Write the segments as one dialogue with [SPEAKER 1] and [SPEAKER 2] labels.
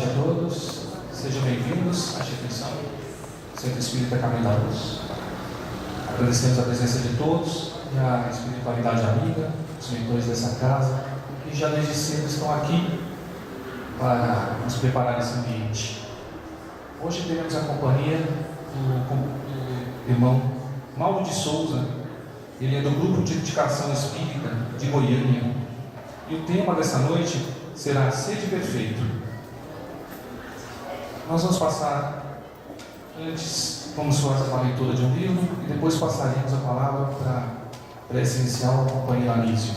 [SPEAKER 1] noite a todos, sejam bem-vindos à instituição Centro Espírita Caminho da Luz. Agradecemos a presença de todos e a espiritualidade amiga, os mentores dessa casa, que já desde cedo estão aqui para nos preparar esse ambiente. Hoje teremos a companhia do irmão Mauro de Souza. Ele é do Grupo de Dedicação Espírita de Goiânia. E o tema dessa noite será Sede Perfeito. Nós vamos passar, antes, vamos fazer uma leitura de um livro e depois passaremos a palavra para a prece inicial ao companheiro Anísio.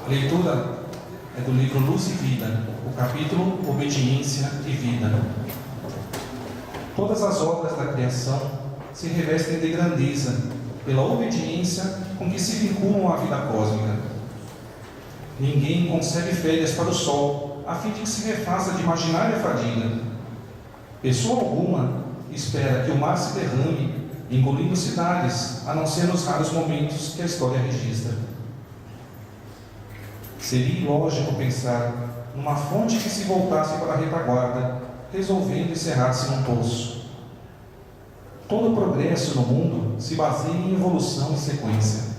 [SPEAKER 1] A leitura é do livro Luz e Vida, o capítulo Obediência e Vida. Todas as obras da criação se revestem de grandeza pela obediência com que se vinculam à vida cósmica. Ninguém concebe férias para o sol, a fim de que se refaça de imaginária fadiga. Pessoa alguma espera que o mar se derrame, engolindo cidades, a não ser nos raros momentos que a história registra. Seria ilógico pensar numa fonte que se voltasse para a retaguarda, resolvendo encerrar-se num poço. Todo progresso no mundo se baseia em evolução e sequência.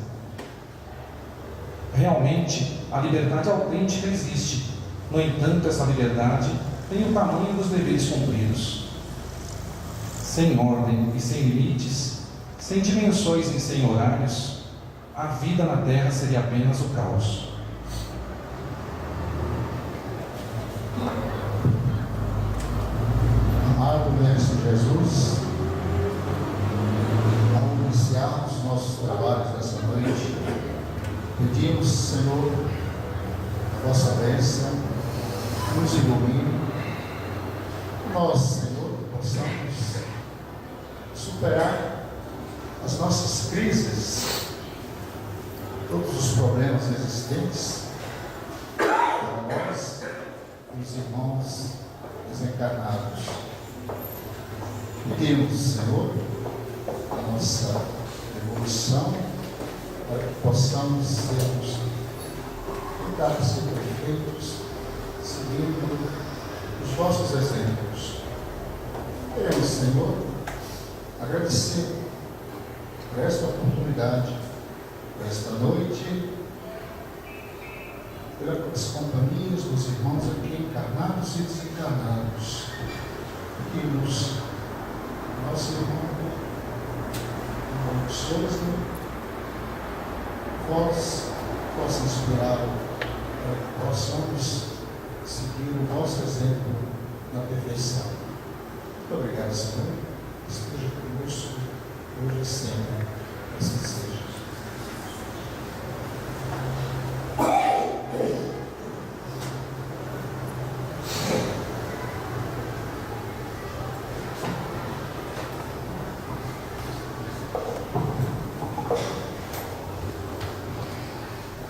[SPEAKER 1] Realmente, a liberdade autêntica existe. No entanto, essa liberdade tem o tamanho dos deveres cumpridos. Sem ordem e sem limites, sem dimensões e sem horários, a vida na Terra seria apenas o caos.
[SPEAKER 2] Amado Mestre Jesus, ao iniciarmos nossos trabalhos nessa noite, pedimos, Senhor, a vossa bênção, nos ilumine, nós, Senhor, possamos superar as nossas crises, todos os problemas existentes para nós e os irmãos desencarnados. Pedimos, Senhor, a nossa evolução, para que possamos tentar ser perfeitos, seguindo os vossos exemplos. Queremos, Senhor, agradecer por esta oportunidade, por esta noite, pelas companhias dos irmãos aqui encarnados e desencarnados. Pedimos nosso irmão Souza, vós possa inspirá-lo para que possamos seguir o vosso exemplo na perfeição. Muito obrigado, Senhor. Esteja conosco hoje e sempre. Assim seja.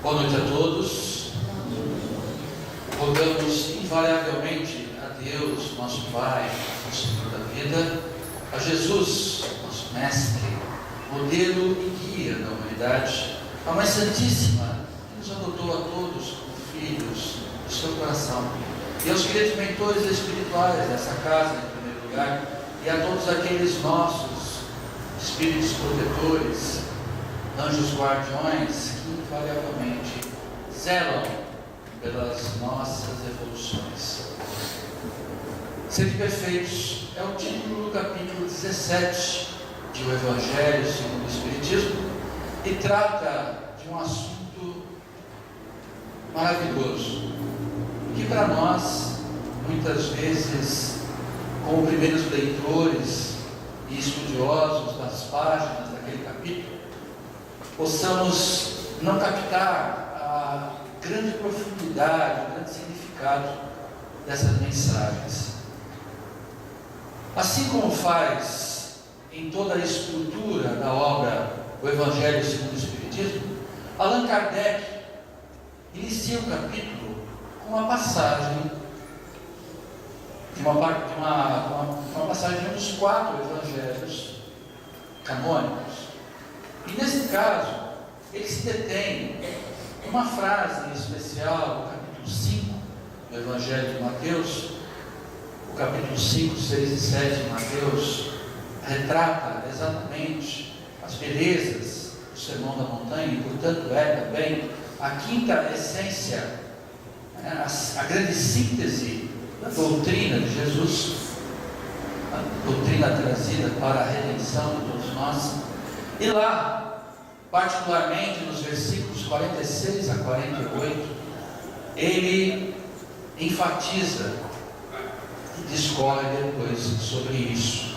[SPEAKER 3] Boa noite a todos. Rogamos invariavelmente a Deus, nosso Pai, nosso Senhor da vida, a Jesus, nosso Mestre, modelo e guia da humanidade, a Mãe Santíssima, que nos adotou a todos como filhos do seu coração, e aos queridos mentores espirituais dessa casa, em primeiro lugar, e a todos aqueles nossos espíritos protetores, anjos guardiões, que invariavelmente zelam pelas nossas evoluções. Sede Perfeitos é o título do capítulo 17 de O Evangelho segundo o Espiritismo e trata de um assunto maravilhoso, que para nós, muitas vezes, como primeiros leitores e estudiosos das páginas daquele capítulo, possamos não captar a grande profundidade, o grande significado dessas mensagens. Assim como faz em toda a estrutura da obra O Evangelho segundo o Espiritismo, Allan Kardec inicia o capítulo com uma passagem uma passagem de um dos 4 evangelhos canônicos. E nesse caso, ele se detém uma frase em especial, no capítulo 5 do do Evangelho de Mateus, o capítulo 5, 6 e 7 de Mateus, retrata exatamente as belezas do Sermão da Montanha, e portanto é também a quinta essência, a grande síntese da doutrina de Jesus, a doutrina trazida para a redenção de todos nós. E lá, particularmente nos versículos 46 a 48, ele enfatiza e discorre depois sobre isso.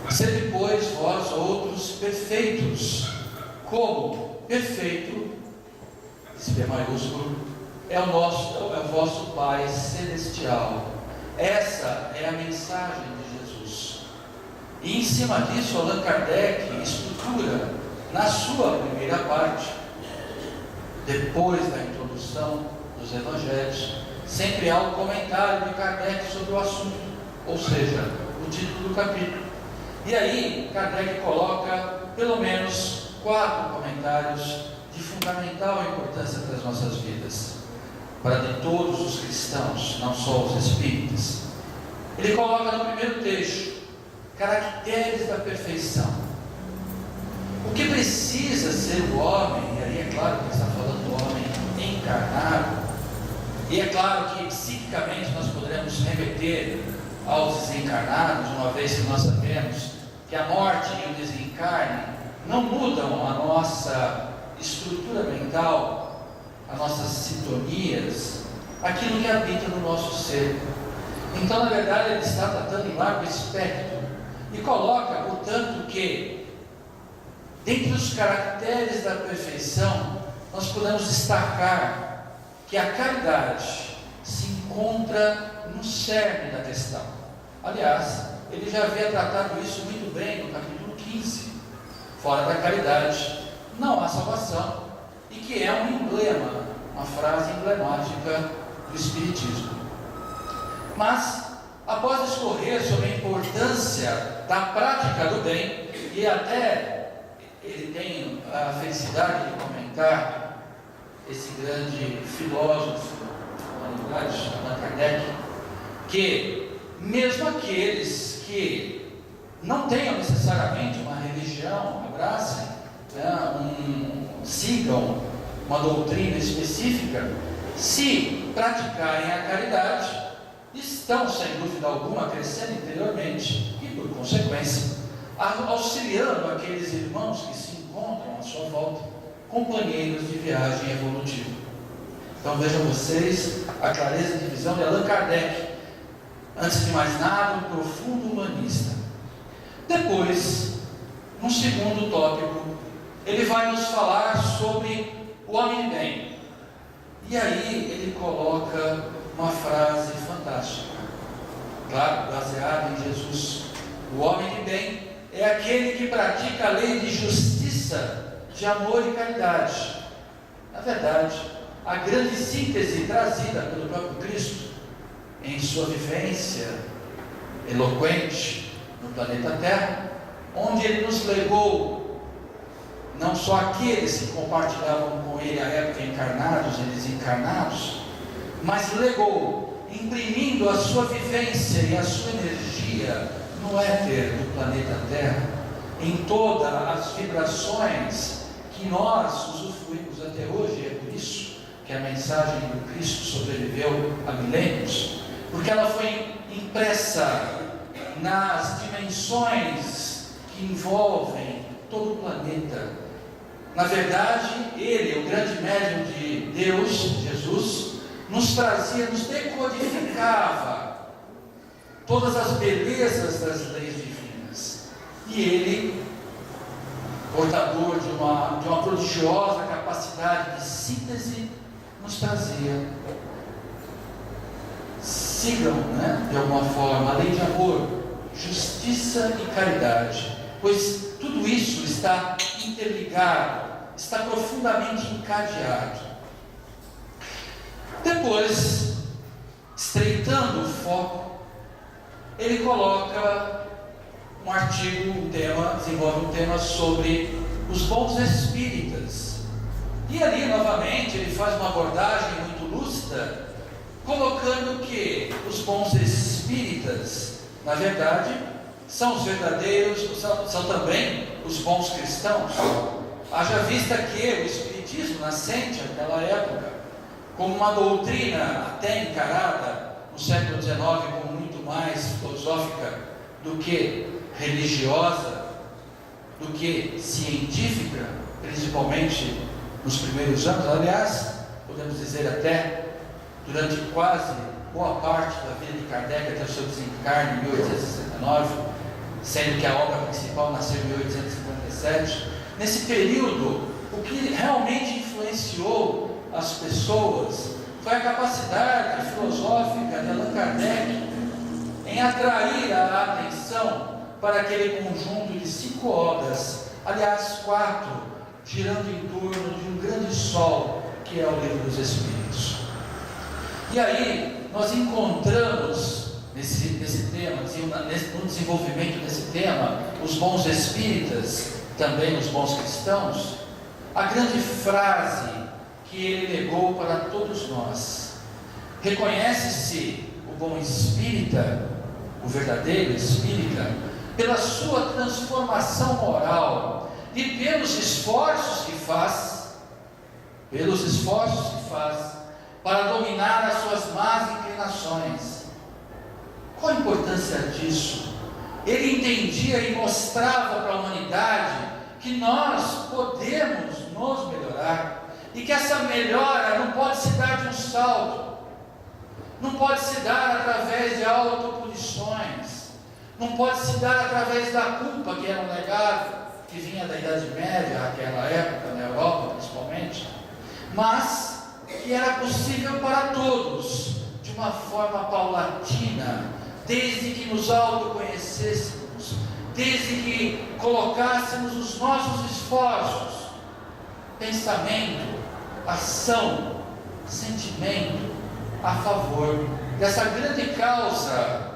[SPEAKER 3] Sede, pois, vós outros perfeitos, como perfeito, esse P maiúsculo, é o vosso Pai Celestial. Essa é a mensagem de Jesus. E em cima disso, Allan Kardec estrutura na sua primeira parte, depois da introdução dos Evangelhos, sempre há um comentário de Kardec sobre o assunto, ou seja, o título do capítulo. E aí, Kardec coloca pelo menos 4 comentários de fundamental importância para as nossas vidas, para de todos os cristãos, não só os espíritas. Ele coloca no primeiro texto, caracteres da perfeição. O que precisa ser o homem, e aí é claro que ele está falando do homem encarnado, e é claro que psiquicamente nós poderemos remeter aos desencarnados, uma vez que nós sabemos que a morte e o desencarne não mudam a nossa estrutura mental, as nossas sintonias, aquilo que habita no nosso ser. Então, na verdade, ele está tratando em largo espectro e coloca, portanto, que dentre os caracteres da perfeição, nós podemos destacar que a caridade se encontra no cerne da questão. Aliás, ele já havia tratado isso muito bem no capítulo 15. Fora da caridade não há salvação, e que é um emblema, uma frase emblemática do Espiritismo. Mas, após discorrer sobre a importância da prática do bem, e até ele tem a felicidade de comentar esse grande filósofo da humanidade, Allan Kardec, que mesmo aqueles que não tenham necessariamente uma religião, abracem, sigam uma doutrina específica, se praticarem a caridade, estão, sem dúvida alguma, crescendo interiormente e, por consequência, auxiliando aqueles irmãos que se encontram à sua volta, companheiros de viagem evolutiva. Então vejam vocês a clareza de visão de Allan Kardec, antes de mais nada, um profundo humanista. Depois, no segundo tópico, ele vai nos falar sobre o homem de bem. E aí ele coloca uma frase fantástica, claro, baseada em Jesus. O homem de bem é aquele que pratica a lei de justiça, de amor e caridade. Na verdade, a grande síntese trazida pelo próprio Cristo em sua vivência eloquente no planeta Terra, onde ele nos legou não só aqueles que compartilhavam com ele a época encarnados e desencarnados, mas legou, imprimindo a sua vivência e a sua energia no éter do planeta Terra, em todas as vibrações que nós usufruímos até hoje. É por isso que a mensagem do Cristo sobreviveu a milênios, porque ela foi impressa nas dimensões que envolvem todo o planeta. Na verdade, ele, o grande médium de Deus, Jesus, nos trazia, nos decodificava todas as belezas das leis divinas. E ele, portador de uma prodigiosa capacidade de síntese, nos trazia. Sigam, de alguma forma, a lei de amor, justiça e caridade, pois tudo isso está interligado, está profundamente encadeado. Depois, estreitando o foco, ele coloca um artigo, desenvolve um tema sobre os bons espíritas. E ali, novamente, ele faz uma abordagem muito lúcida, colocando que os bons espíritas, na verdade, são os verdadeiros, são também os bons cristãos. Haja vista que o espiritismo nascente naquela época, como uma doutrina até encarada no século XIX como muito mais filosófica do que religiosa, do que científica, principalmente nos primeiros anos, aliás, podemos dizer até durante quase boa parte da vida de Kardec até o seu desencarne em 1869, sendo que a obra principal nasceu em 1857. Nesse período, o que realmente influenciou as pessoas foi a capacidade filosófica de Allan Kardec em atrair a atenção para aquele conjunto de 5 obras, aliás 4, girando em torno de um grande sol, que é o Livro dos Espíritos. E aí, nós encontramos nesse tema, no desenvolvimento desse tema, os bons espíritas, também os bons cristãos, a grande frase que ele legou para todos nós: reconhece-se o bom espírita, o verdadeiro espírita, pela sua transformação moral e pelos esforços que faz para dominar as suas más inclinações. Qual a importância disso? Ele entendia e mostrava para a humanidade que nós podemos nos melhorar e que essa melhora não pode se dar de um salto, não pode se dar através de autopunições, não pode se dar através da culpa, que era um legado que vinha da Idade Média, naquela época, na Europa principalmente, mas que era possível para todos, de uma forma paulatina, desde que nos autoconhecêssemos, desde que colocássemos os nossos esforços, pensamento, ação, sentimento, a favor dessa grande causa,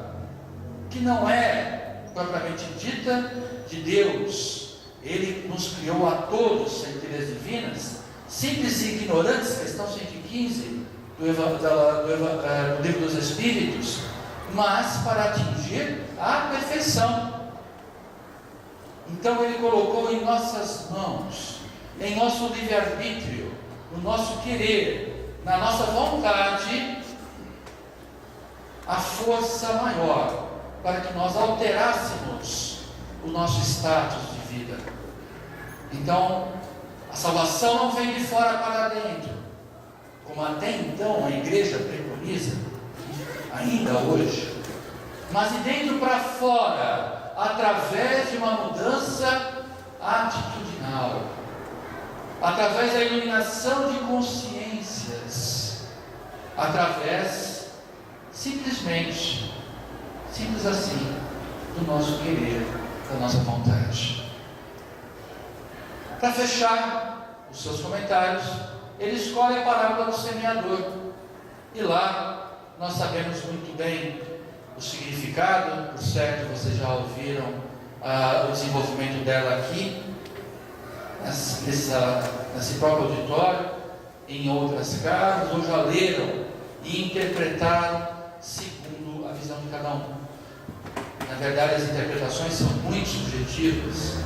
[SPEAKER 3] que não é propriamente dita de Deus. Ele nos criou a todos sem leis divinas, simples e ignorantes, questão 115 do Livro dos Espíritos, mas para atingir a perfeição. Então ele colocou em nossas mãos, em nosso livre-arbítrio, no nosso querer, na nossa vontade, a força maior para que nós alterássemos o nosso status de vida. Então, a salvação não vem de fora para dentro, como até então a igreja preconiza, ainda hoje, mas de dentro para fora, através de uma mudança atitudinal, através da iluminação de consciências, através, simplesmente, simples assim, do nosso querer, da nossa vontade. Para fechar os seus comentários, ele escolhe a parábola do semeador, e lá nós sabemos muito bem o significado. Por certo, vocês já ouviram o desenvolvimento dela aqui, nesse próprio auditório, em outras casas, ou já leram e interpretaram segundo a visão de cada um. Na verdade, as interpretações são muito subjetivas,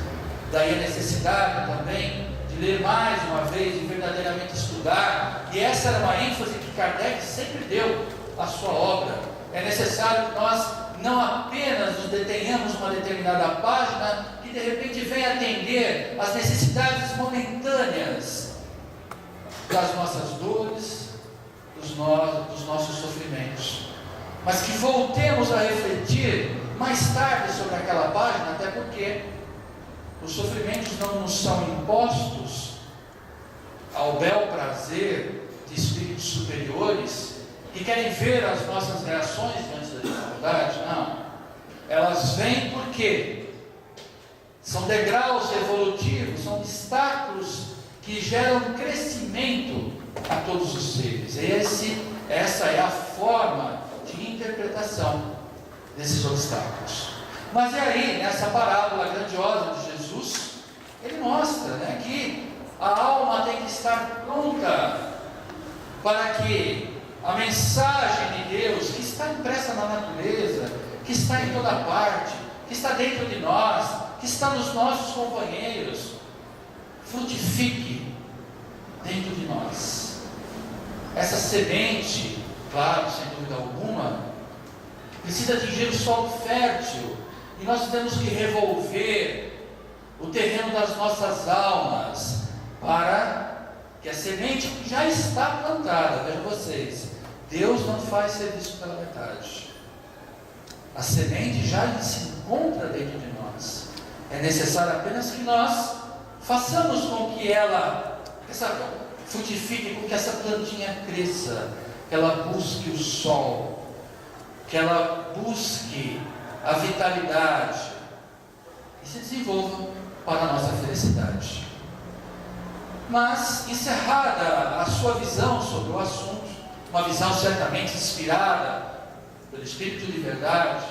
[SPEAKER 3] daí a necessidade também de ler mais uma vez e verdadeiramente estudar, e essa era uma ênfase que Kardec sempre deu à sua obra. É necessário que nós não apenas nos detenhamos uma determinada página que de repente venha atender às necessidades momentâneas das nossas dores, dos nossos sofrimentos, mas que voltemos a refletir mais tarde sobre aquela página, até porque os sofrimentos não nos são impostos ao bel prazer de espíritos superiores que querem ver as nossas reações diante da dificuldade. Não, elas vêm porque são degraus evolutivos, são obstáculos que geram crescimento a todos os seres. Essa é a forma de interpretação desses obstáculos. Mas é aí, nessa parábola grandiosa de Jesus, ele mostra, que a alma tem que estar para que a mensagem de Deus, que está impressa na natureza, que está em toda parte, que está dentro de nós, que está nos nossos companheiros, frutifique dentro de nós. Essa semente, claro, sem dúvida alguma, precisa atingir o solo fértil, e nós temos que revolver o terreno das nossas almas, para que a semente que já está plantada, vejam vocês, Deus não faz serviço pela metade. A semente já se encontra dentro de nós. É necessário apenas que nós façamos com que ela frutifique, com que essa plantinha cresça, que ela busque o sol, que ela busque a vitalidade e se desenvolva para a nossa felicidade. Mas, encerrada a sua visão sobre o assunto, uma visão certamente inspirada pelo Espírito de verdade,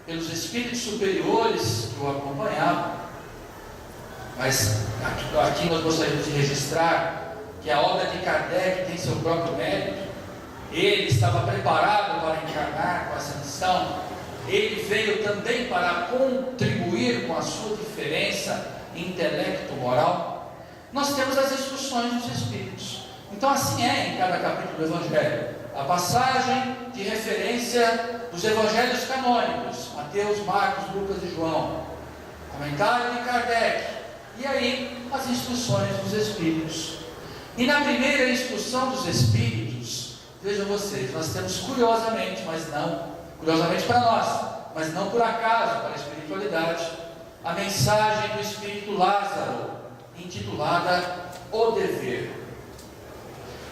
[SPEAKER 3] pelos Espíritos superiores que o acompanhavam, mas aqui nós gostaríamos de registrar que a obra de Kardec tem seu próprio mérito. Ele estava preparado para encarnar com essa missão, ele veio também para contribuir com a sua diferença intelecto-moral. Nós temos as instruções dos Espíritos. Então assim é em cada capítulo do Evangelho. A passagem de referência dos Evangelhos canônicos, Mateus, Marcos, Lucas e João. Comentário de Kardec. E aí as instruções dos Espíritos. E na primeira instrução dos Espíritos, vejam vocês, nós temos curiosamente para nós, mas não por acaso, para a espiritualidade, a mensagem do Espírito Lázaro, intitulada O Dever.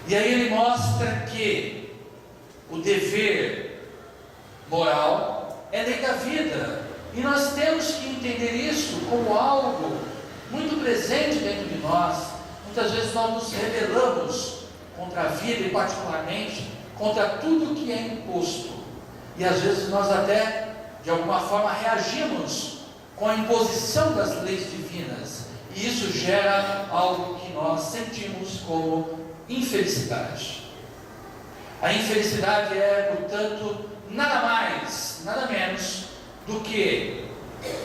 [SPEAKER 3] E aí ele mostra que o dever moral é lei da vida, e nós temos que entender isso como algo muito presente dentro de nós. Muitas vezes nós nos rebelamos contra a vida e particularmente contra tudo que é imposto, e às vezes nós até de alguma forma reagimos com a imposição das leis divinas, e isso gera algo que nós sentimos como infelicidade. A infelicidade é, portanto, nada mais, nada menos do que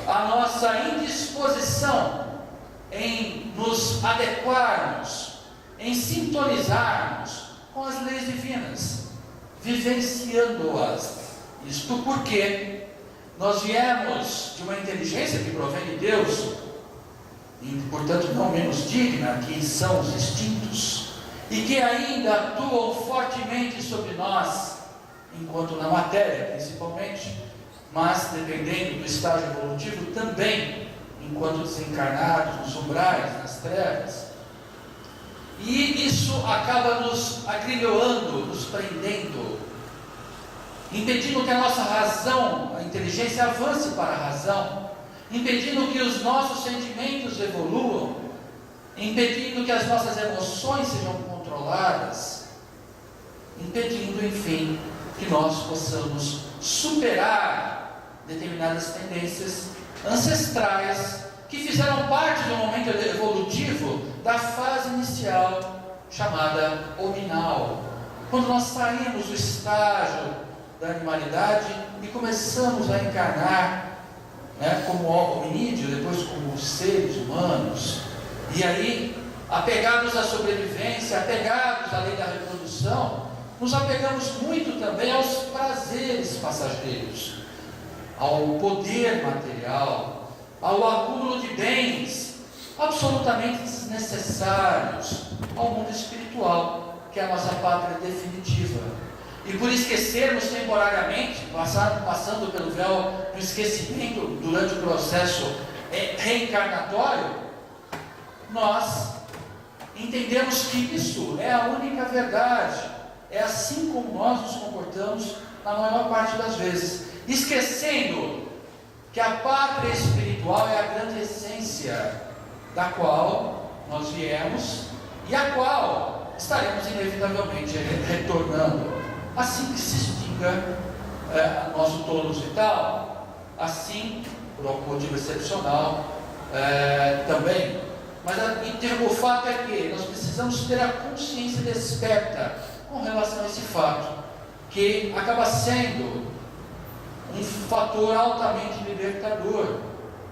[SPEAKER 3] a nossa indisposição em nos adequarmos, em sintonizarmos com as leis divinas, vivenciando-as. Isto porque nós viemos de uma inteligência que provém de Deus, e portanto não menos digna, que são os instintos, e que ainda atuam fortemente sobre nós, enquanto na matéria principalmente, mas dependendo do estágio evolutivo também, enquanto desencarnados nos umbrais, nas trevas. E isso acaba nos agrilhoando, nos prendendo, impedindo que a nossa razão, a inteligência avance para a razão, impedindo que os nossos sentimentos evoluam, impedindo que as nossas emoções sejam controladas, impedindo, enfim, que nós possamos superar determinadas tendências ancestrais que fizeram parte do momento evolutivo da fase inicial chamada hominal, quando nós saímos do estágio da animalidade e começamos a encarnar, como hominídeo, depois como seres humanos, e aí, apegados à sobrevivência, apegados à lei da reprodução, nos apegamos muito também aos prazeres passageiros, ao poder material, ao acúmulo de bens absolutamente desnecessários ao mundo espiritual, que é a nossa pátria definitiva. E por esquecermos temporariamente, passando pelo véu do esquecimento durante o processo reencarnatório, nós entendemos que isso é a única verdade. É assim como nós nos comportamos na maior parte das vezes, esquecendo que a pátria espiritual é a grande essência da qual nós viemos e a qual estaremos inevitavelmente retornando, assim que se extinga nosso tônus vital, assim, por algum motivo excepcional, também. Mas o fato é que nós precisamos ter a consciência desperta com relação a esse fato, que acaba sendo um fator altamente libertador,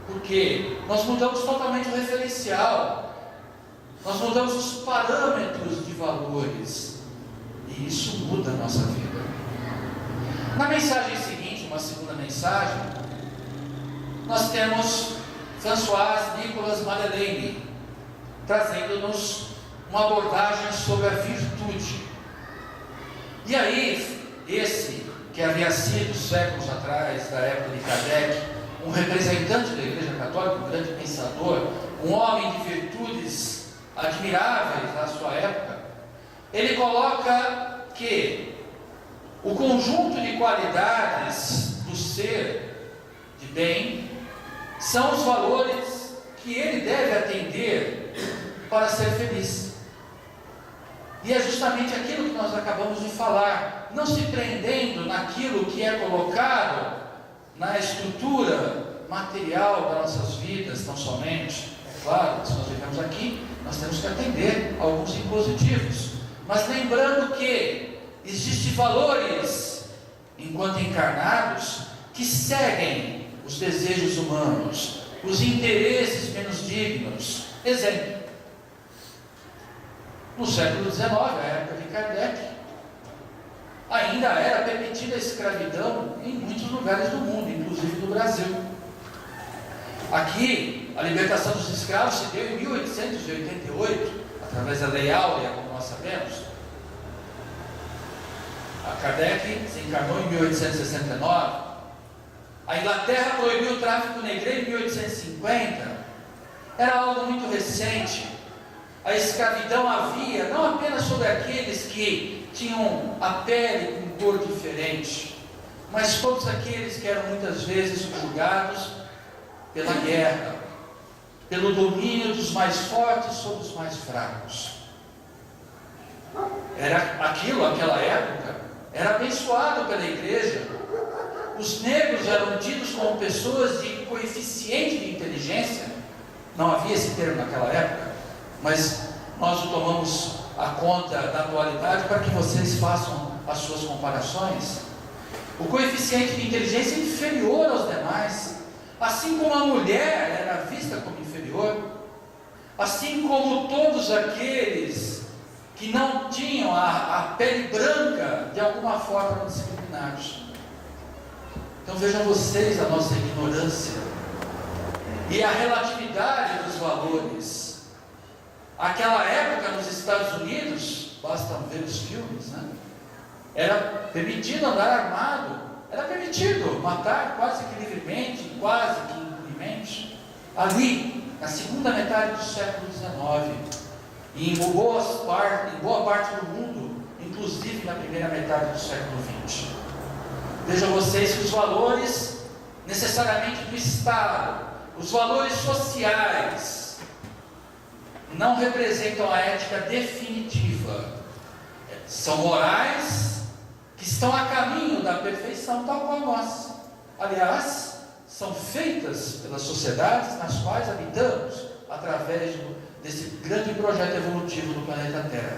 [SPEAKER 3] porque nós mudamos totalmente o referencial, nós mudamos os parâmetros de valores, e isso muda a nossa vida. Na mensagem seguinte, uma segunda mensagem, nós temos Françoise Nicolas Madeleine trazendo-nos uma abordagem sobre a virtude. E aí, esse que havia sido séculos atrás, da época de Kardec, um representante da Igreja Católica, um grande pensador, um homem de virtudes admiráveis na sua época, ele coloca que o conjunto de qualidades do ser de bem são os valores que ele deve atender para ser feliz. E é justamente aquilo que nós acabamos de falar, não se prendendo naquilo que é colocado na estrutura material das nossas vidas, tão somente. É claro, se nós vivemos aqui, nós temos que atender a alguns impositivos, mas lembrando que existem valores, enquanto encarnados, que seguem os desejos humanos, os interesses menos dignos. Exemplo, no século XIX, a época de Kardec, ainda era permitida a escravidão em muitos lugares do mundo, inclusive no Brasil. Aqui, a libertação dos escravos se deu em 1888, através da Lei Áurea, como nós sabemos. A Kardec se encarnou em 1869. A Inglaterra proibiu o tráfico negreiro em 1850. Era algo muito recente. A escravidão havia não apenas sobre aqueles que tinham a pele com cor diferente, mas todos aqueles que eram muitas vezes subjugados pela guerra, pelo domínio dos mais fortes sobre os mais fracos. Aquela época, era abençoado pela igreja. Os negros eram tidos como pessoas de coeficiente de inteligência. Não havia esse termo naquela época, mas nós o tomamos a conta da atualidade para que vocês façam as suas comparações. O coeficiente de inteligência é inferior aos demais, assim como a mulher era vista como inferior, assim como todos aqueles que não tinham a pele branca, de alguma forma eram discriminados. Então vejam vocês a nossa ignorância e a relatividade dos valores. Aquela época nos Estados Unidos, basta ver os filmes, né? Era permitido andar armado, era permitido matar quase que livremente, quase que impunemente. Ali, na segunda metade do século XIX, e em boa parte do mundo, inclusive na primeira metade do século XX. Vejam vocês que os valores necessariamente do Estado, os valores sociais, não representam a ética definitiva. São morais que estão a caminho da perfeição, tal qual nós. Aliás, são feitas pelas sociedades nas quais habitamos, através desse grande projeto evolutivo do planeta Terra.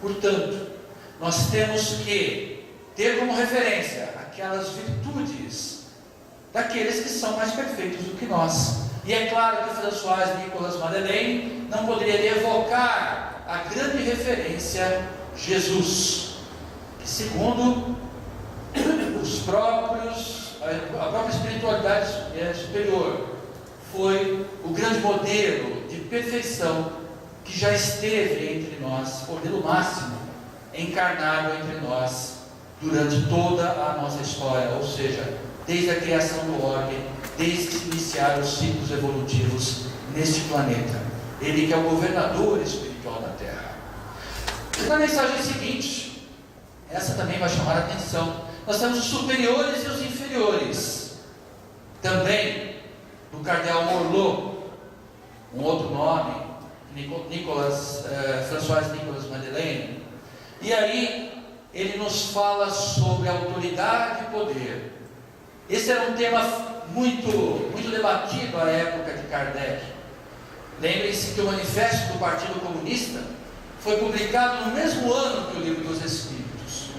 [SPEAKER 3] Portanto, nós temos que ter como referência aquelas virtudes daqueles que são mais perfeitos do que nós. E é claro que Françoise Nicolas Madeleine não poderia evocar a grande referência Jesus, que segundo a própria espiritualidade superior, foi o grande modelo de perfeição que já esteve entre nós, modelo máximo, encarnado entre nós durante toda a nossa história, ou seja, desde a criação do homem, desde que se iniciaram os ciclos evolutivos neste planeta. Ele que é o governador espiritual da Terra. Na mensagem seguinte, essa também vai chamar a atenção. Nós temos os superiores e os inferiores. Também do cardeal Morlot, um outro nome, Françoise Nicolas Madeleine. E aí ele nos fala sobre autoridade e poder. Esse era um tema muito debatido à época de Kardec. Lembrem-se que o manifesto do Partido Comunista foi publicado no mesmo ano que o Livro dos Espíritos.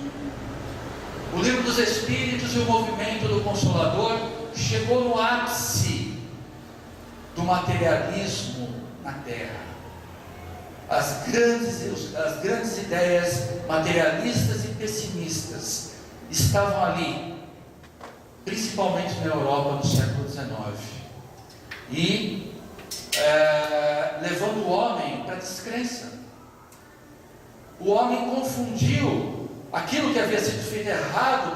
[SPEAKER 3] O Livro dos Espíritos e o movimento do Consolador chegou no ápice do materialismo na Terra. As grandes ideias materialistas e pessimistas estavam ali, principalmente na Europa no século XIX, e levando o homem para a descrença. O homem confundiu aquilo que havia sido feito errado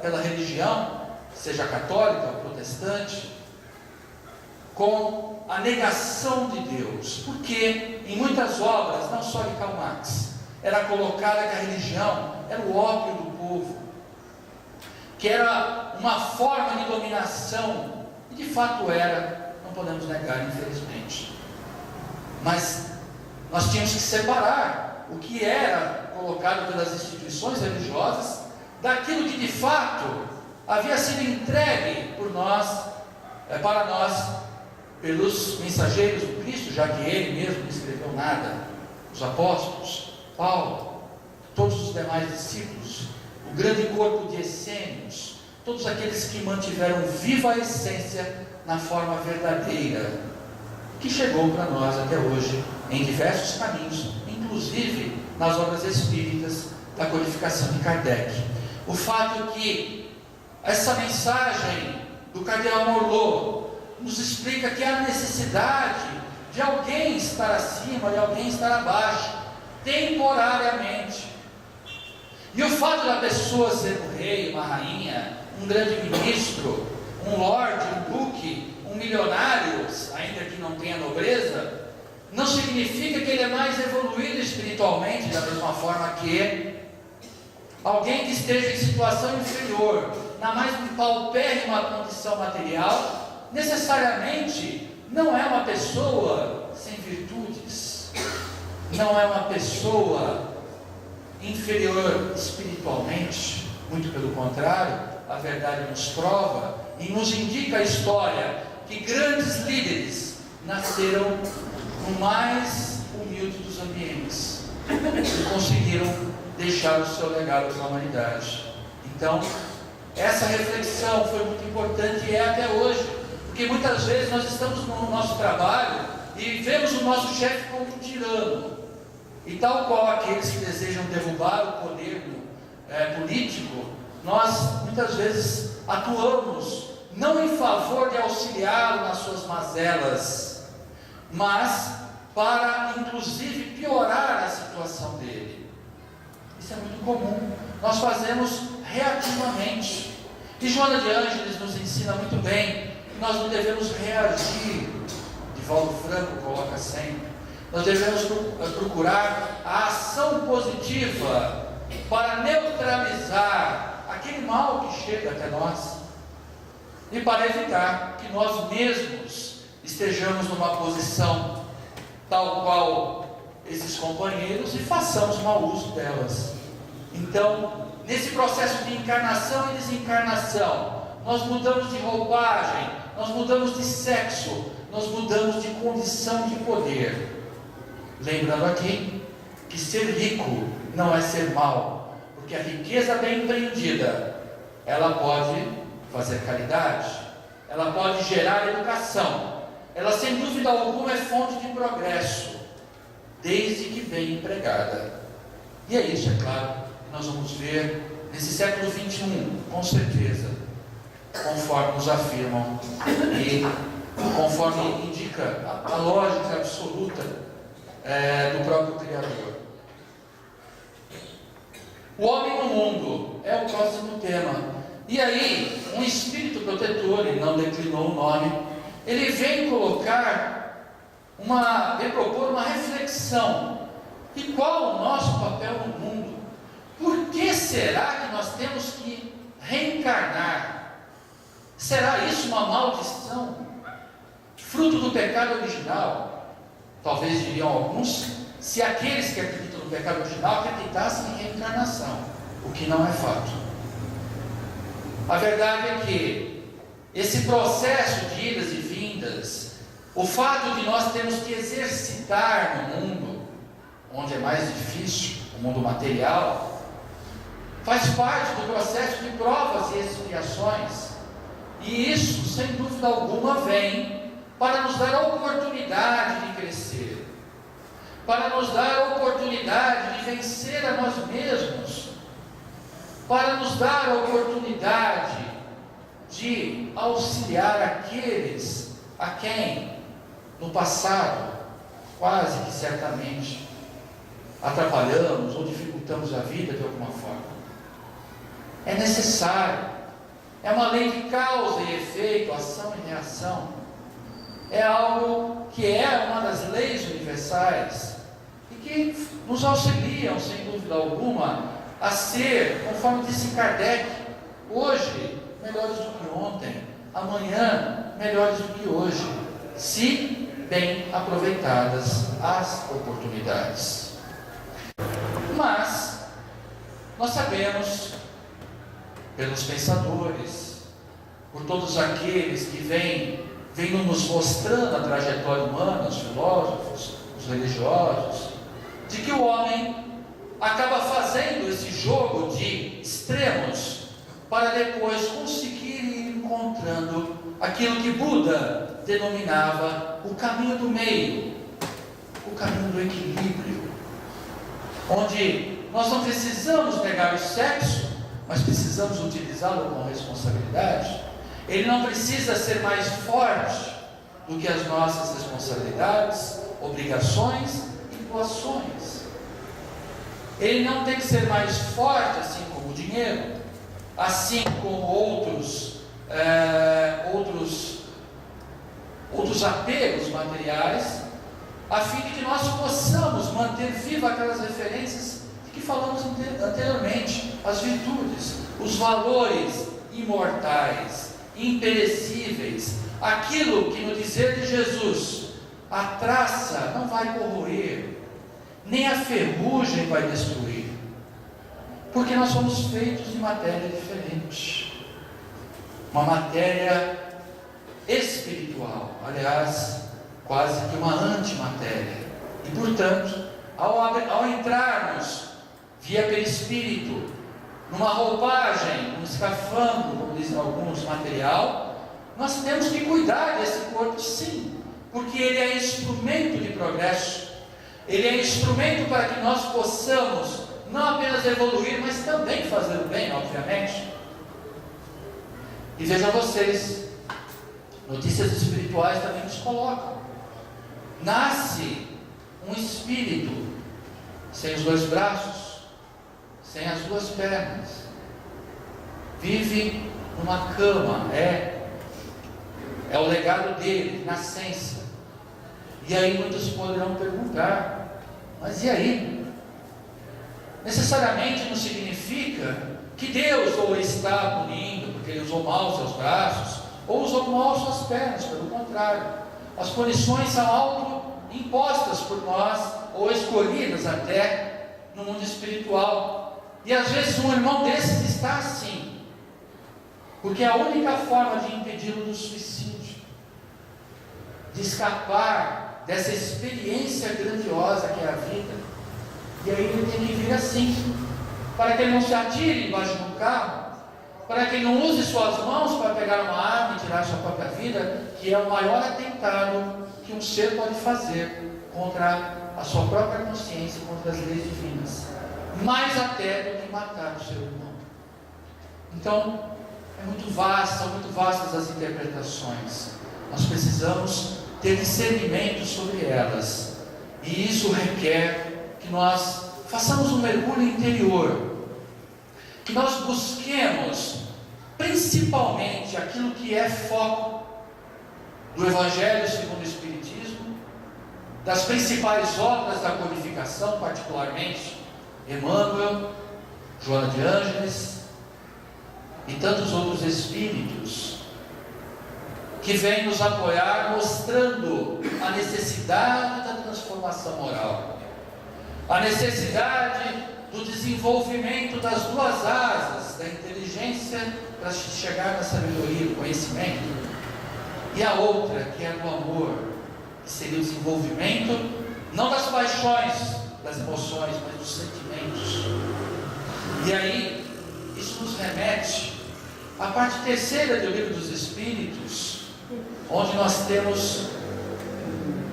[SPEAKER 3] pela religião, seja católica ou protestante, com a negação de Deus, porque em muitas obras, não só de Karl Marx, era colocada que a religião era o ópio do povo, que era uma forma de dominação, e de fato era, não podemos negar, infelizmente. Mas nós tínhamos que separar o que era colocado pelas instituições religiosas daquilo que de fato havia sido entregue por nós, para nós, pelos mensageiros do Cristo, já que ele mesmo não escreveu nada, os apóstolos, Paulo, todos os demais discípulos, o grande corpo de essênios, todos aqueles que mantiveram viva a essência na forma verdadeira, que chegou para nós até hoje em diversos caminhos, inclusive nas obras espíritas da codificação de Kardec. O fato é que essa mensagem do cardeal Morlot nos explica que há necessidade de alguém estar acima, de alguém estar abaixo, temporariamente. E o fato da pessoa ser um rei, uma rainha, um grande ministro, um lorde, um duque, um milionário, ainda que não tenha nobreza, não significa que ele é mais evoluído espiritualmente, da mesma forma que alguém que esteja em situação inferior, na mais paupérrima condição material, necessariamente não é uma pessoa sem virtudes, não é uma pessoa inferior espiritualmente, muito pelo contrário. A verdade nos prova e nos indica a história que grandes líderes nasceram no mais humilde dos ambientes e conseguiram deixar o seu legado para a humanidade. Então, essa reflexão foi muito importante e é até hoje, porque muitas vezes nós estamos no nosso trabalho e vemos o nosso chefe como um tirano, e tal qual aqueles que desejam derrubar o poder político, nós muitas vezes atuamos não em favor de auxiliá-lo nas suas mazelas, mas para inclusive piorar a situação dele. Isso é muito comum, nós fazemos reativamente. E Joana de Ângeles nos ensina muito bem que nós não devemos reagir, Divaldo Franco coloca sempre, nós devemos procurar a ação positiva para neutralizar aquele mal que chega até nós e para evitar que nós mesmos estejamos numa posição tal qual esses companheiros e façamos mau uso delas. Então, nesse processo de encarnação e desencarnação, nós mudamos de roupagem, nós mudamos de sexo, nós mudamos de condição de poder. Lembrando aqui que ser rico não é ser mau, porque a riqueza bem empreendida, ela pode fazer caridade, ela pode gerar educação, ela sem dúvida alguma é fonte de progresso, desde que bem empregada. E é isso, é claro, que nós vamos ver nesse século XXI, com certeza, conforme nos afirmam e conforme indica a lógica absoluta do próprio Criador. O homem no mundo é o próximo tema. E aí, um espírito protetor, ele não declinou o nome, ele vem propor uma reflexão. E qual o nosso papel no mundo? Por que será que nós temos que reencarnar? Será isso uma maldição? Fruto do pecado original? Talvez diriam alguns, se aqueles que acreditam no pecado original acreditassem em reencarnação, o que não é fato. A verdade é que esse processo de idas e vindas, o fato de nós termos que exercitar no mundo, onde é mais difícil, o mundo material, faz parte do processo de provas e expiações. E isso, sem dúvida alguma, vem para nos dar a oportunidade de crescer, para nos dar a oportunidade de vencer a nós mesmos, para nos dar a oportunidade de auxiliar aqueles a quem, no passado, quase que certamente, atrapalhamos ou dificultamos a vida de alguma forma. É necessário, é uma lei de causa e efeito, ação e reação. É algo que é uma das leis universais e que nos auxiliam, sem dúvida alguma, a ser, conforme disse Kardec, hoje melhores do que ontem, amanhã melhores do que hoje, se bem aproveitadas as oportunidades. Mas nós sabemos, pelos pensadores, por todos aqueles que vêm nos mostrando a trajetória humana, os filósofos, os religiosos, de que o homem acaba fazendo esse jogo de extremos para depois conseguir ir encontrando aquilo que Buda denominava o caminho do meio, o caminho do equilíbrio, onde nós não precisamos negar o sexo, mas precisamos utilizá-lo com responsabilidade. Ele não precisa ser mais forte do que as nossas responsabilidades, obrigações e doações. Ele não tem que ser mais forte, assim como o dinheiro, assim como outros apegos materiais, a fim de que nós possamos manter viva aquelas referências de que falamos anteriormente, as virtudes, os valores imortais, imperecíveis, aquilo que no dizer de Jesus, a traça não vai corroer, nem a ferrugem vai destruir, porque nós somos feitos de matéria diferente, uma matéria espiritual, aliás, quase que uma antimatéria, e portanto, ao entrarmos via perispírito, numa roupagem, num escafandro, como dizem alguns, material, nós temos que cuidar desse corpo, sim, porque ele é instrumento de progresso, ele é instrumento para que nós possamos não apenas evoluir, mas também fazer o bem, obviamente. E vejam vocês, notícias espirituais também nos colocam, nasce um espírito sem os dois braços, sem as duas pernas, vive numa cama, é o legado dele, nascença. E aí muitos poderão perguntar, mas e aí? Necessariamente não significa que Deus ou está punindo porque ele usou mal os seus braços, ou usou mal suas pernas, pelo contrário, as punições são auto-impostas por nós, ou escolhidas até no mundo espiritual. E às vezes um irmão desses está assim, porque é a única forma de impedi-lo do suicídio, de escapar dessa experiência grandiosa que é a vida. E aí ele tem que vir assim, para que ele não se atire embaixo do carro, para que ele não use suas mãos para pegar uma arma e tirar sua própria vida, que é o maior atentado que um ser pode fazer contra a sua própria consciência, contra as leis divinas, mais até do que matar o seu irmão. Então, são muito vastas as interpretações. Nós precisamos ter discernimento sobre elas, e isso requer que nós façamos um mergulho interior, que nós busquemos principalmente aquilo que é foco do Evangelho segundo o Espiritismo, das principais obras da codificação, particularmente Emmanuel, Joana de Ângeles e tantos outros espíritos que vêm nos apoiar, mostrando a necessidade da transformação moral, a necessidade do desenvolvimento das duas asas, da inteligência para chegar na sabedoria, do conhecimento, e a outra, que é do amor, que seria o desenvolvimento não das paixões, das emoções, mas dos sentimentos. E aí, isso nos remete à parte terceira do Livro dos Espíritos, onde nós temos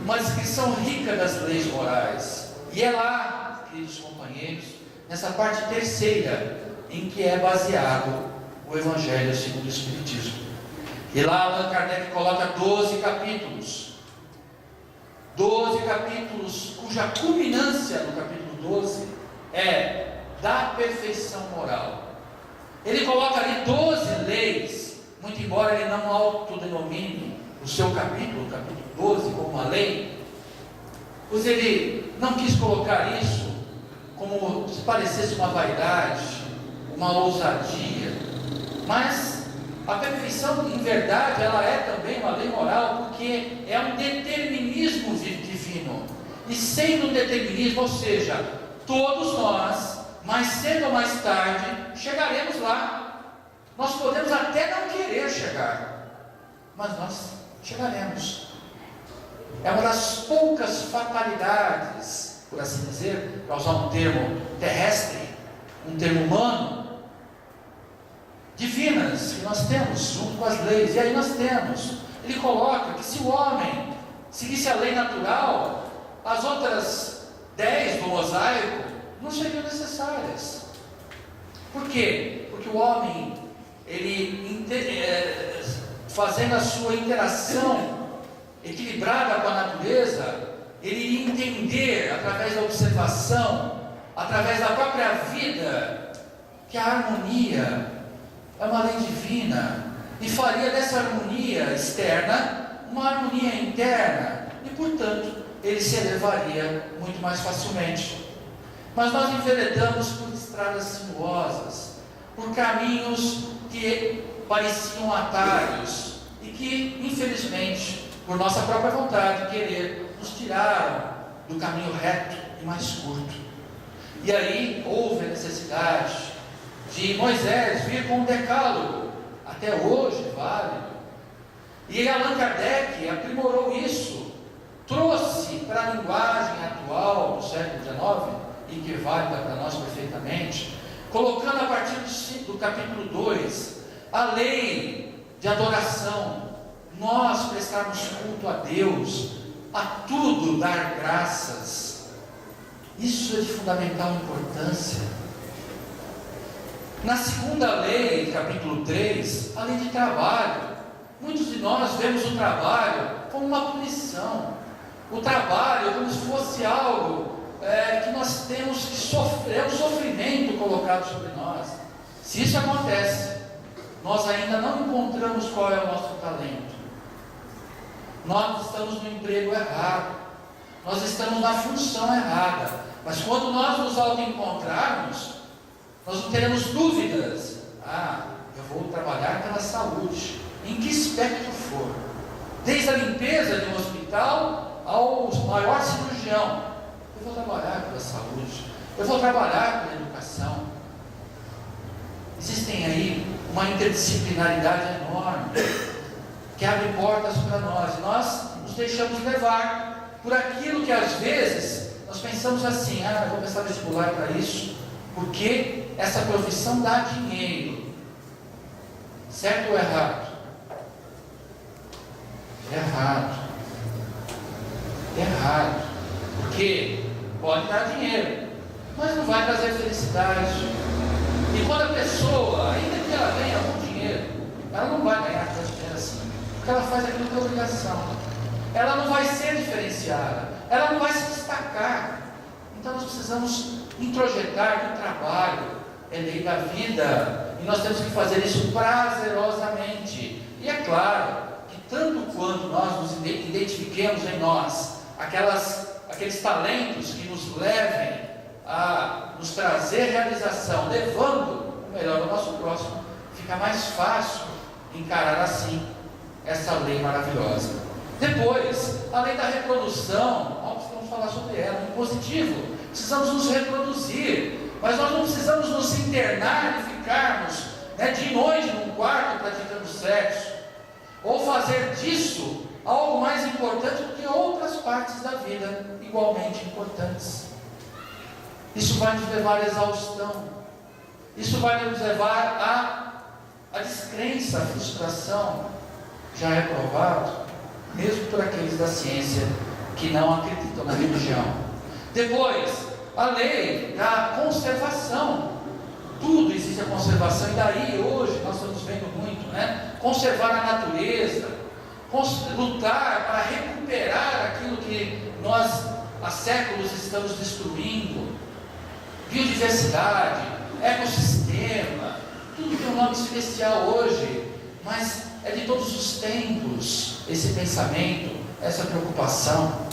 [SPEAKER 3] uma descrição rica das leis morais. E é lá, queridos companheiros, nessa parte terceira, em que é baseado o Evangelho segundo o Espiritismo. E lá Allan Kardec coloca 12 capítulos. 12 capítulos, cuja culminância no capítulo 12 é da perfeição moral. Ele coloca ali 12 leis, muito embora ele não autodenomine o seu capítulo, o capítulo 12, como uma lei, pois ele não quis colocar isso como se parecesse uma vaidade, uma ousadia, mas a perfeição, em verdade, ela é também uma lei moral, porque é um determinismo divino. E sendo um determinismo, ou seja, todos nós, mais cedo ou mais tarde, chegaremos lá. Nós podemos até não querer chegar, mas nós chegaremos. É uma das poucas fatalidades, por assim dizer, para usar um termo terrestre, um termo humano, divinas que nós temos junto com as leis. E aí nós temos, ele coloca que se o homem seguisse a lei natural, as outras 10 do mosaico não seriam necessárias. Por quê? Porque o homem, ele fazendo a sua interação equilibrada com a natureza, ele iria entender através da observação, através da própria vida, que a harmonia é uma lei divina, e faria dessa harmonia externa uma harmonia interna, e portanto ele se elevaria muito mais facilmente. Mas nós enveredamos por estradas sinuosas, por caminhos que pareciam atalhos, e que infelizmente, por nossa própria vontade, querer, nos tiraram do caminho reto e mais curto. E aí houve a necessidade de Moisés vir com um decálogo, até hoje válido, e Allan Kardec aprimorou isso, trouxe para a linguagem atual do século XIX, e que é válida para nós perfeitamente, colocando a partir do capítulo 2, a lei de adoração, nós prestarmos culto a Deus, a tudo dar graças. Isso é de fundamental importância. Na segunda lei, capítulo 3, a lei de trabalho. Muitos de nós vemos o trabalho como uma punição. O trabalho como se fosse algo que nós temos que sofrer, é um sofrimento colocado sobre nós. Se isso acontece, nós ainda não encontramos qual é o nosso talento. Nós estamos no emprego errado. Nós estamos na função errada. Mas quando nós nos auto-encontrarmos, nós não teremos dúvidas. Eu vou trabalhar pela saúde, em que espectro for, desde a limpeza de um hospital ao maior cirurgião. Eu vou trabalhar pela saúde, eu vou trabalhar pela educação. Existem aí uma interdisciplinaridade enorme, que abre portas para nós, e nós nos deixamos levar por aquilo que às vezes nós pensamos assim: eu vou prestar vestibular para isso, porque essa profissão dá dinheiro. Certo ou errado? Errado. Errado. Porque pode dar dinheiro, mas não vai trazer felicidade. E quando a pessoa, ainda que ela ganhe algum dinheiro, ela não vai ganhar tanto dinheiro assim, porque ela faz aquilo que é obrigação. Ela não vai ser diferenciada, ela não vai se destacar. Então nós precisamos introjetar que o trabalho é lei da vida, e nós temos que fazer isso prazerosamente. E é claro que tanto quanto nós nos identifiquemos em nós aqueles talentos que nos levem a nos trazer realização, levando o melhor ao nosso próximo, fica mais fácil encarar assim essa lei maravilhosa. Depois, a lei da reprodução, nós precisamos falar sobre ela, em positivo. Precisamos nos reproduzir, mas nós não precisamos nos internar e ficarmos de noite num quarto praticando sexo, ou fazer disso algo mais importante do que outras partes da vida igualmente importantes. Isso vai nos levar à exaustão. Isso vai nos levar à descrença, à frustração. Já é provado, mesmo por aqueles da ciência que não acreditam na religião. Depois, a lei da conservação. Tudo existe a conservação, e daí hoje nós estamos vendo muito, né? Conservar a natureza, lutar para recuperar aquilo que nós há séculos estamos destruindo. Biodiversidade, ecossistema, tudo tem um nome especial hoje, mas é de todos os tempos esse pensamento, essa preocupação.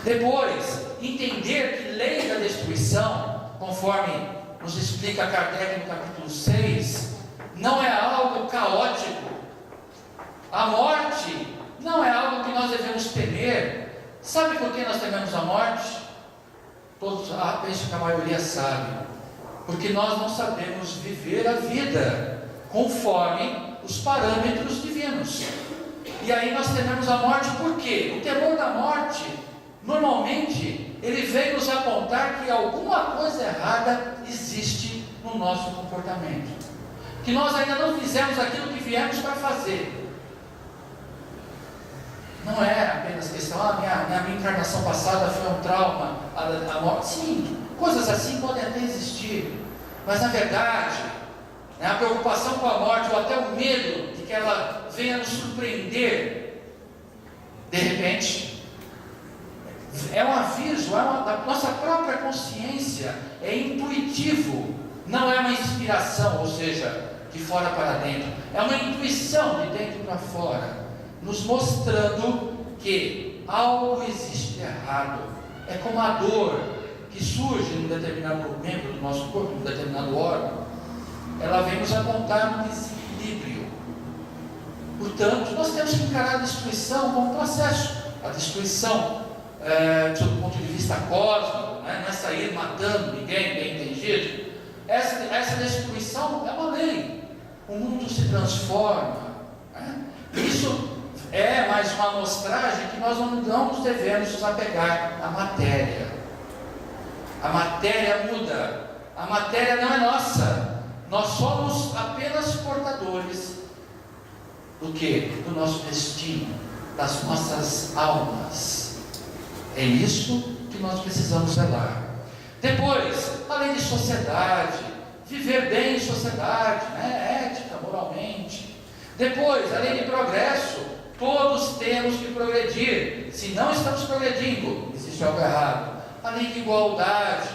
[SPEAKER 3] Depois, entender que lei da destruição, conforme nos explica Kardec no capítulo 6, não é algo caótico. A morte não é algo que nós devemos temer. Sabe por que nós tememos a morte? Todos, penso que a maioria sabe. Porque nós não sabemos viver a vida conforme os parâmetros divinos. E aí nós tememos a morte por quê? O temor da morte, normalmente, ele vem nos apontar que alguma coisa errada existe no nosso comportamento. Que nós ainda não fizemos aquilo que viemos para fazer. Não é apenas questão, minha encarnação passada foi um trauma, a morte. Sim, coisas assim podem até existir. Mas na verdade, a preocupação com a morte, ou até o medo de que ela venha nos surpreender, de repente, é um aviso, da nossa própria consciência, é intuitivo, não é uma inspiração, ou seja, de fora para dentro, é uma intuição de dentro para fora, nos mostrando que algo existe de errado. É como a dor que surge em um determinado membro do nosso corpo, em um determinado órgão, ela vem nos apontar um desequilíbrio. Portanto, nós temos que encarar a destruição como um processo. A destruição, sob o ponto de vista cósmico, não é sair matando ninguém, bem entendido. Essa destruição é uma lei. O mundo se transforma. Isso é mais uma amostragem que nós não nos devemos nos apegar à matéria. A matéria muda. A matéria não é nossa. Nós somos apenas portadores do que? Do nosso destino, das nossas almas. É isso que nós precisamos zelar. Depois, a lei de sociedade, viver bem em sociedade, ética, moralmente. Depois, a lei de progresso, todos temos que progredir. Se não estamos progredindo, existe algo errado. A lei de igualdade,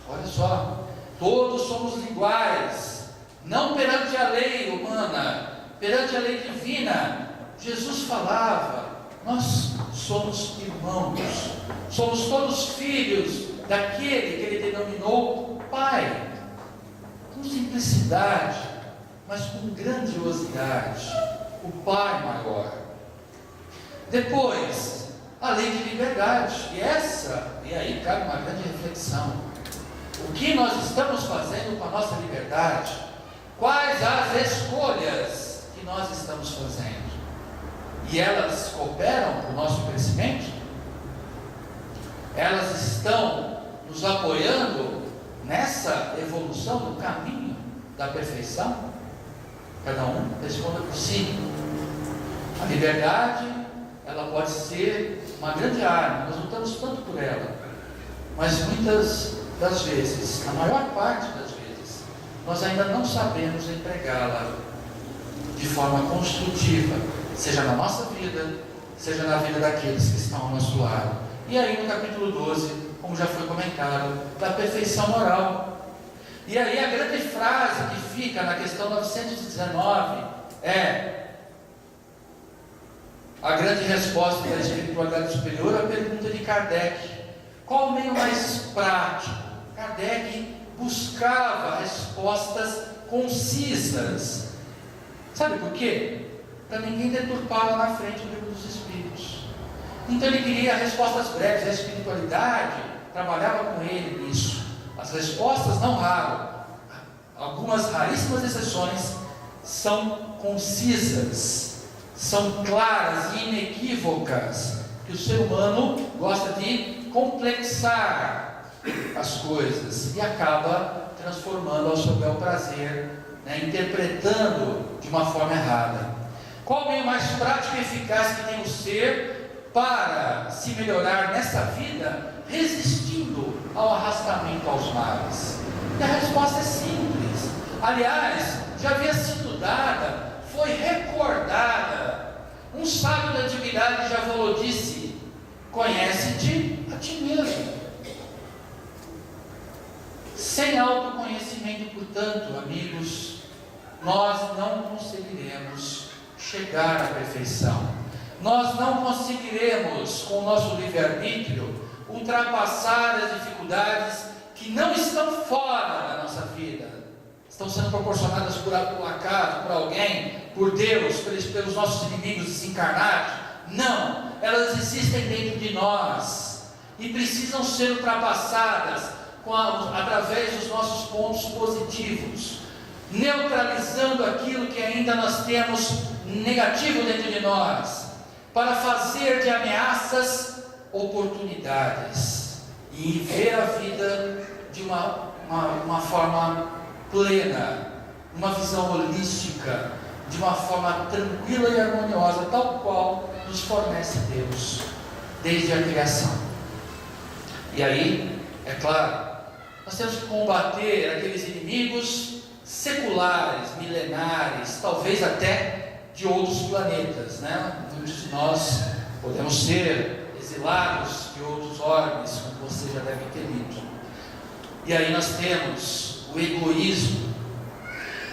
[SPEAKER 3] olha só, todos somos iguais, não perante a lei humana, perante a lei divina. Jesus falava, nós somos irmãos, somos todos filhos daquele que ele denominou Pai, com simplicidade, mas com grandiosidade, o Pai maior. Depois, a lei de liberdade, e aí cabe uma grande reflexão. O que nós estamos fazendo com a nossa liberdade? Quais as escolhas que nós estamos fazendo? E elas cooperam para o nosso crescimento? Elas estão nos apoiando nessa evolução do caminho da perfeição? Cada um responda por si. A liberdade, ela pode ser uma grande arma, nós lutamos tanto por ela, mas muitas das vezes, a maior parte das vezes, nós ainda não sabemos empregá-la de forma construtiva, seja na nossa vida, seja na vida daqueles que estão ao nosso lado. E aí no capítulo 12, como já foi comentado, da perfeição moral. E aí a grande frase que fica na questão 919 é a grande resposta da espiritualidade superior à pergunta de Kardec: qual o meio mais prático? Kardec buscava respostas concisas. Sabe por quê? Para ninguém deturpá-la na frente do livro dos Espíritos. Então ele queria respostas breves. A espiritualidade trabalhava com ele nisso. As respostas, não raro, algumas raríssimas exceções, são concisas, são claras e inequívocas, que o ser humano gosta de complexar, as coisas e acaba transformando ao seu bel prazer, interpretando de uma forma errada. Qual o meio mais prático e eficaz que tem o ser para se melhorar nessa vida, resistindo ao arrastamento aos males? E a resposta é simples. Aliás, já havia sido dada, foi recordada. Um sábio da antiguidade já falou, disse: conhece-te a ti mesmo. Sem autoconhecimento, portanto, amigos, nós não conseguiremos chegar à perfeição. Nós não conseguiremos, com o nosso livre-arbítrio, ultrapassar as dificuldades que não estão fora da nossa vida, estão sendo proporcionadas por acaso, por alguém, por Deus, pelos nossos inimigos desencarnados. Não, elas existem dentro de nós e precisam ser ultrapassadas através dos nossos pontos positivos, neutralizando aquilo que ainda nós temos negativo dentro de nós, para fazer de ameaças oportunidades e ver a vida de uma forma plena, uma visão holística, de uma forma tranquila e harmoniosa, tal qual nos fornece Deus desde a criação. E aí, é claro, nós temos que combater aqueles inimigos seculares, milenares, talvez até de outros planetas, Muitos de nós podemos ser exilados de outros orbes, como você já deve ter lido. E aí nós temos o egoísmo,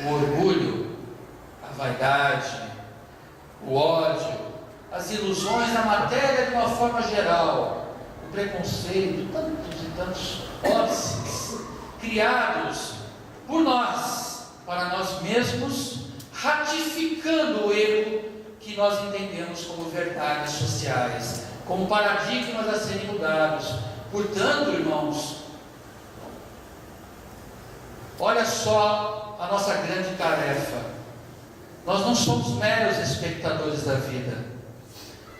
[SPEAKER 3] o orgulho, a vaidade, o ódio, as ilusões na matéria de uma forma geral, o preconceito, tantos e tantos óbices criados por nós, para nós mesmos, ratificando o erro que nós entendemos como verdades sociais, como paradigmas a serem mudados. Portanto, irmãos, olha só a nossa grande tarefa. Nós não somos meros espectadores da vida.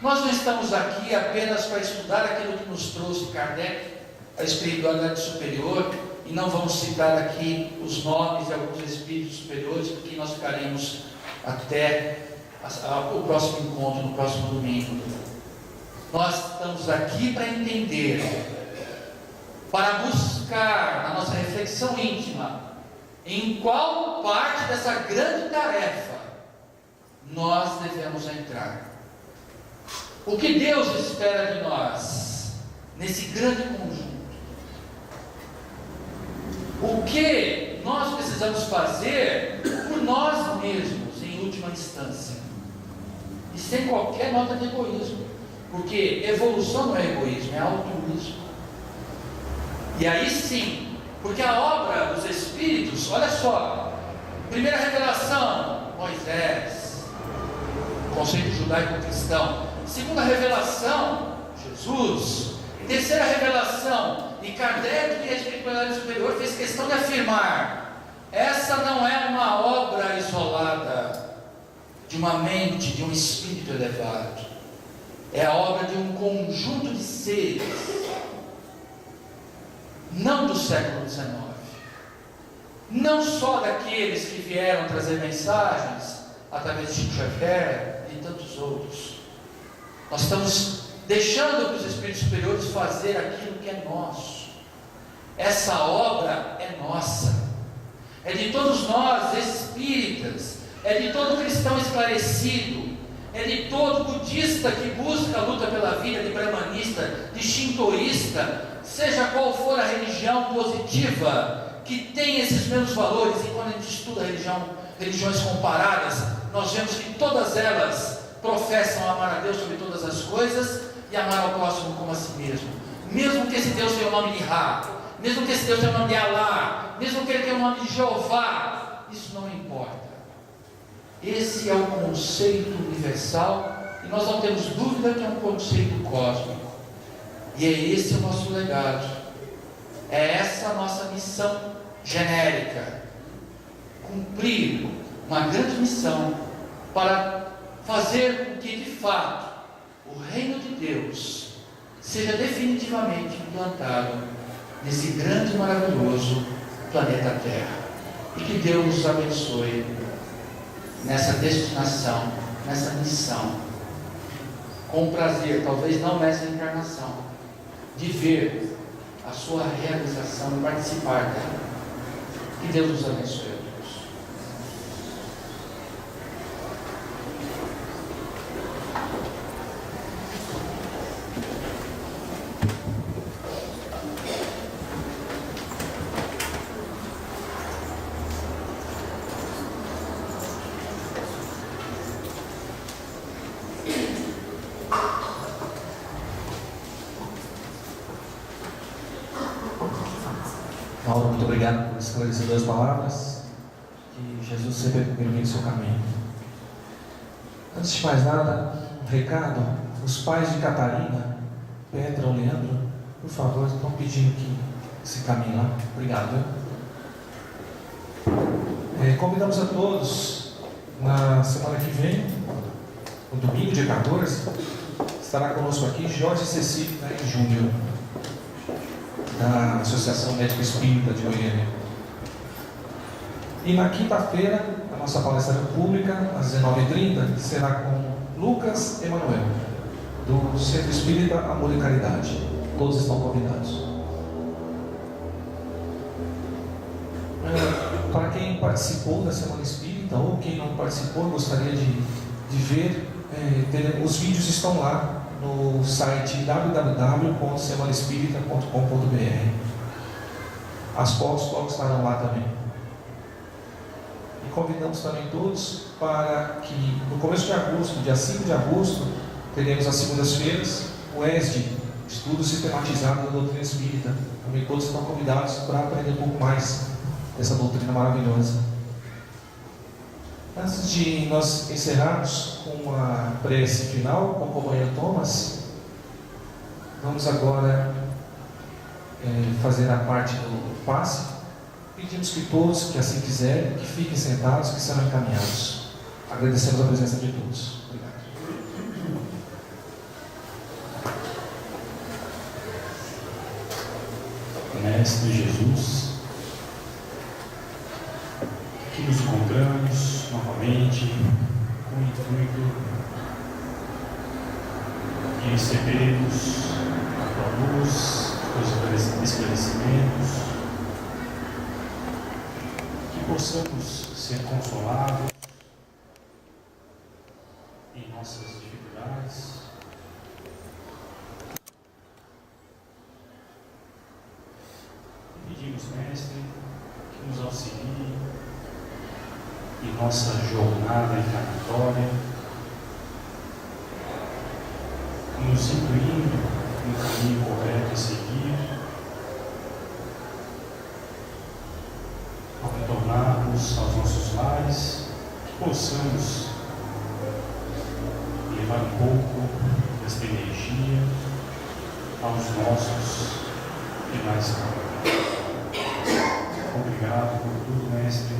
[SPEAKER 3] Nós não estamos aqui apenas para estudar aquilo que nos trouxe Kardec, a espiritualidade superior, e não vamos citar aqui os nomes de alguns espíritos superiores, porque nós ficaremos até o próximo encontro, no próximo domingo. Nós estamos aqui para entender, para buscar na nossa reflexão íntima, em qual parte dessa grande tarefa nós devemos entrar. O que Deus espera de nós nesse grande conjunto? O que nós precisamos fazer por nós mesmos, em última instância, e sem qualquer nota de egoísmo, porque evolução não é egoísmo, é altruísmo. E aí sim, porque a obra dos Espíritos, olha só, primeira revelação, Moisés, conceito judaico-cristão. Segunda revelação, Jesus. Terceira revelação, e Kardec, que é a espiritualidade superior, fez questão de afirmar: essa não é uma obra isolada de uma mente, de um espírito elevado, é a obra de um conjunto de seres, não do século XIX, não só daqueles que vieram trazer mensagens através de Chico Xavier e tantos outros. Nós estamos deixando que os espíritos superiores fazer aquilo que é nosso. Essa obra é nossa, é de todos nós espíritas, é de todo cristão esclarecido, é de todo budista que busca a luta pela vida, de brahmanista, de shintoísta, seja qual for a religião positiva que tem esses mesmos valores. E quando a gente estuda religiões comparadas, nós vemos que todas elas professam amar a Deus sobre todas as coisas e amar ao próximo como a si mesmo. Mesmo que esse Deus tenha o nome de Ra, mesmo que esse Deus tenha o nome de Alá, mesmo que ele tenha o nome de Jeová, isso não importa. Esse é o conceito universal e nós não temos dúvida que é um conceito cósmico. E é esse o nosso legado. É essa a nossa missão genérica. Cumprir uma grande missão para fazer com que, de fato, o reino de Deus seja definitivamente implantado nesse grande e maravilhoso planeta Terra. E que Deus nos abençoe nessa destinação, nessa missão, com prazer, talvez não nessa encarnação, de ver a sua realização e participar dela. Que Deus nos abençoe a todos.
[SPEAKER 1] Mauro, muito obrigado por esclarecedoras palavras. Que Jesus sempre ilumine o seu caminho. Antes de mais nada, um recado: os pais de Catarina, Petra ou Leandro, por favor, estão pedindo que se caminhe lá. Obrigado. Convidamos a todos na semana que vem, no domingo, dia 14, estará conosco aqui Jorge Cecília Júnior, da Associação Médico Espírita de Goiânia. E na quinta-feira, a nossa palestra pública, às 19h30, será com Lucas Emanuel, do Centro Espírita Amor e Caridade. Todos estão convidados. Para quem participou da Semana Espírita ou quem não participou, gostaria de ver, os vídeos estão lá no site www.semanaespírita.com.br. As fotos logo estarão lá também. E convidamos também todos para que no começo de agosto, dia 5 de agosto, teremos às segundas-feiras o ESD, Estudo Sistematizado da Doutrina Espírita. Também todos estão convidados para aprender um pouco mais dessa doutrina maravilhosa. Antes de nós encerrarmos com a prece final com o companheiro Thomas, vamos agora fazer a parte do passe. Pedimos que todos que assim quiserem, que fiquem sentados, que serão encaminhados. Agradecemos a presença de todos. Obrigado.
[SPEAKER 4] Mestre Jesus, aqui nos encontramos novamente com o intuito de recebermos a tua luz, os esclarecimentos, que possamos ser consolados em nossas dificuldades. Pedimos, Mestre, que nos auxilie em nossa jornada encarnatória, nos incluindo no caminho correto a seguir, ao retornarmos aos nossos lares, que possamos levar um pouco desta energia aos nossos demais caminhos. Obrigado por tudo, Mestre.